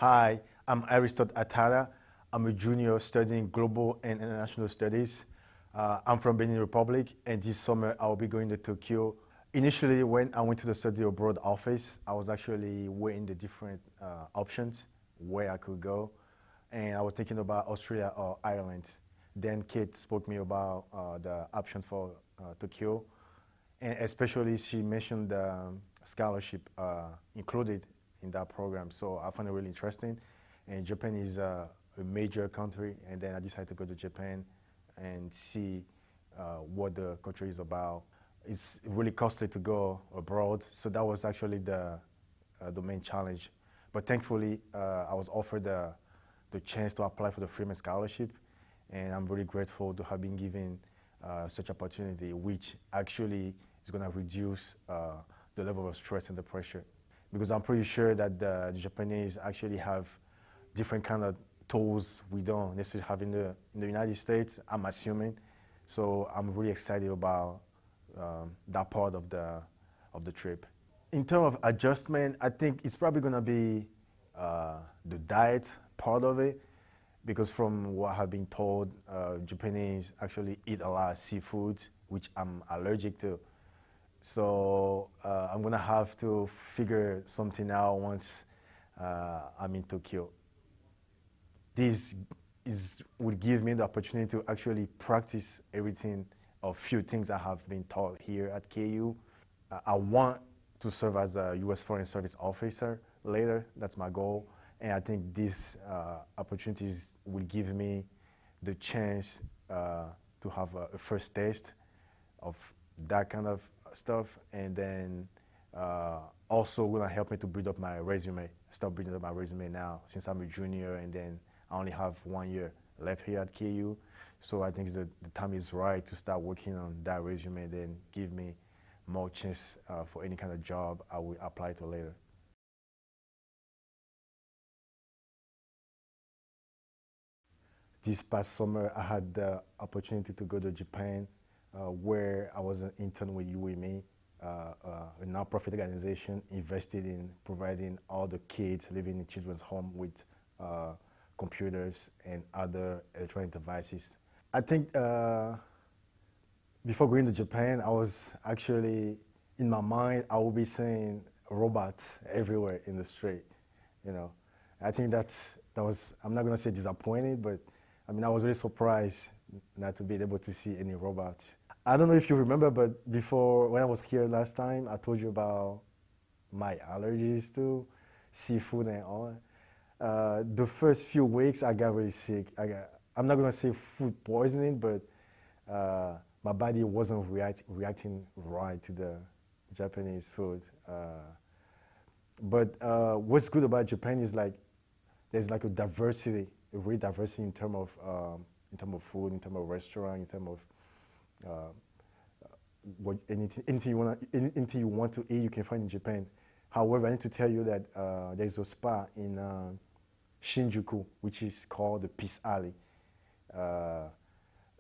Hi, I'm Aristote Atata. I'm a junior studying global and international studies. I'm from Benin Republic, and this summer I'll be going to Tokyo. Initially, when I went to the study abroad office, I was actually weighing the different options where I could go, and I was thinking about Australia or Ireland. Then Kate spoke me about the options for Tokyo, and especially she mentioned the scholarship included in that program. So I found it really interesting. And Japan is a major country, and then I decided to go to Japan and see what the country is about. It's really costly to go abroad, so that was actually the main challenge. But thankfully, I was offered the chance to apply for the Freeman Scholarship, and I'm really grateful to have been given such opportunity, which actually is going to reduce the level of stress and the pressure. Because I'm pretty sure that the Japanese actually have different kind of tools we don't necessarily have in the United States, I'm assuming. So I'm really excited about that part of the trip. In terms of adjustment, I think it's probably going to be the diet part of it, because from what I've been told, Japanese actually eat a lot of seafood, which I'm allergic to. So I'm gonna have to figure something out once I'm in Tokyo. This would give me the opportunity to actually practice everything, or few things I have been taught here at KU. I want to serve as a U.S. Foreign Service officer later. That's my goal. And I think these opportunities will give me the chance to have a first taste of that kind of stuff, and then also will help me to build up my resume. Start building up my resume now, since I'm a junior, and then I only have 1 year left here at KU. So I think the time is right to start working on that resume, then give me more chance for any kind of job I will apply to later. This past summer, I had the opportunity to go to Japan, where I was an intern with UME, a nonprofit organization invested in providing all the kids living in children's home with computers and other electronic devices. I think before going to Japan, I was actually, in my mind, I will be seeing robots everywhere in the street, you know. I think that was, I'm not gonna say disappointed, but I mean, I was really surprised not to be able to see any robots. I don't know if you remember, but before, when I was here last time, I told you about my allergies to seafood and all. The first few weeks, I got really sick. I'm not gonna say food poisoning, but my body wasn't reacting right to the Japanese food. But what's good about Japan is like, there's like a diversity, a real diversity in terms of food, in terms of restaurant, in terms of anything you want to eat, you can find in Japan. However, I need to tell you that there's a spot in Shinjuku, which is called the Peace Alley.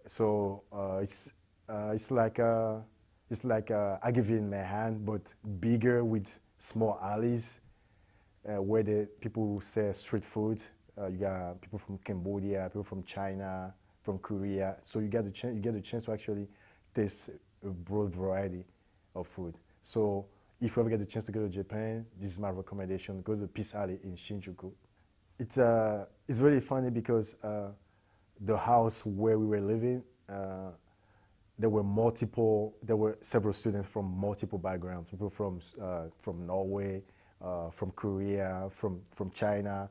So it's like I give it in my hand, but bigger with small alleys where the people sell street food. You got people from Cambodia, people from China, from Korea. So you get the chance to actually taste a broad variety of food. So if you ever get the chance to go to Japan, this is my recommendation. Go to the Peace Alley in Shinjuku. It's really funny because the house where we were living, there were several students from multiple backgrounds. People from Norway, from Korea, from China.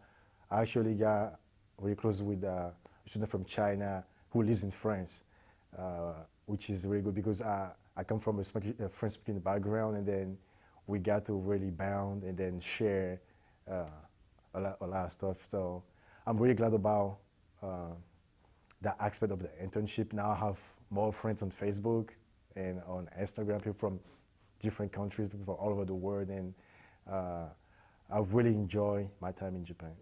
I actually got very close with a student from China who lives in France, which is really good because I come from a French-speaking background, and then we got to really bond and then share a lot of stuff. So I'm really glad about that aspect of the internship. Now I have more friends on Facebook and on Instagram, people from different countries, people from all over the world, and I really enjoy my time in Japan.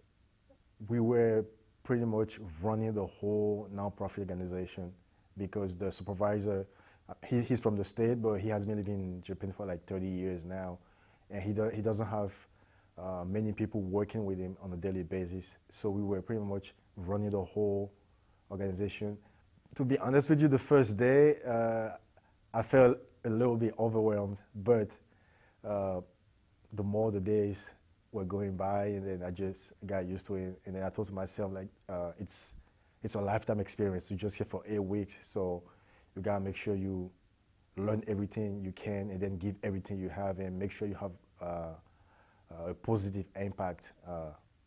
We were pretty much running the whole nonprofit organization because the supervisor, he's from the state, but he has been living in Japan for like 30 years now, and he doesn't have many people working with him on a daily basis. So we were pretty much running the whole organization. To be honest with you, the first day, I felt a little bit overwhelmed, but uh, the more the days were going by, and then I just got used to it. And then I thought to myself, like, it's a lifetime experience. You're just here for 8 weeks, so you gotta make sure you learn everything you can, and then give everything you have, and make sure you have a positive impact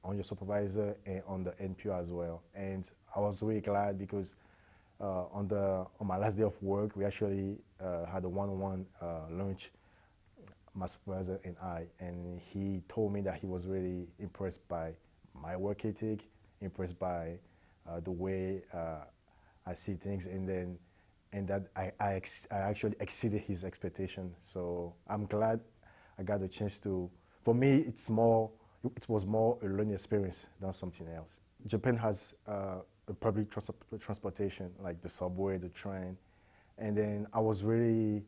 on your supervisor and on the NPO as well. And I was really glad because on my last day of work, we actually had a one-on-one lunch, my supervisor and I, and he told me that he was really impressed by my work ethic, impressed by the way I see things, and that I actually exceeded his expectation. So I'm glad I got the chance to. For me, it was more a learning experience than something else. Japan has a public transportation like the subway, the train, and then I was really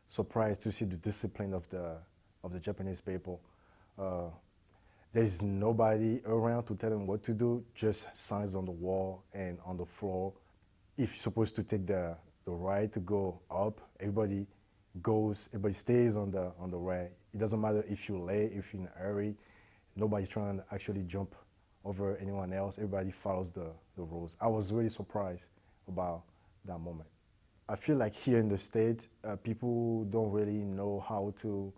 surprised to see the discipline of the Japanese people. There is nobody around to tell them what to do, just signs on the wall and on the floor. If you're supposed to take the ride to go up, everybody stays on the ride. It doesn't matter if you're late, if you're in a hurry, nobody's trying to actually jump over anyone else. Everybody follows the rules. I was really surprised about that moment. I feel like here in the States, people don't really know how to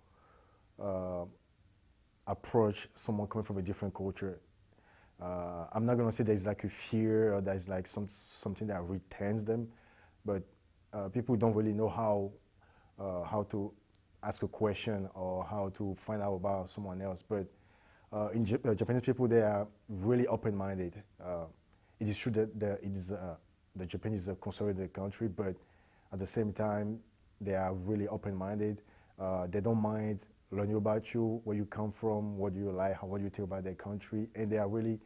approach someone coming from a different culture. I'm not gonna say there's like a fear or there's like something that retains them, but people don't really know how to ask a question or how to find out about someone else. But Japanese people, they are really open-minded. It is true that the Japan is a conservative country, but at the same time, they are really open-minded. They don't mind learning about you, where you come from, what do you like, what do you think about their country, and they are really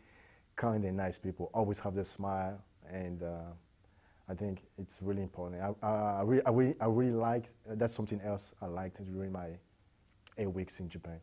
kind and nice people. Always have their smile, and I think it's really important. I really like. That's something else I liked during my 8 weeks in Japan.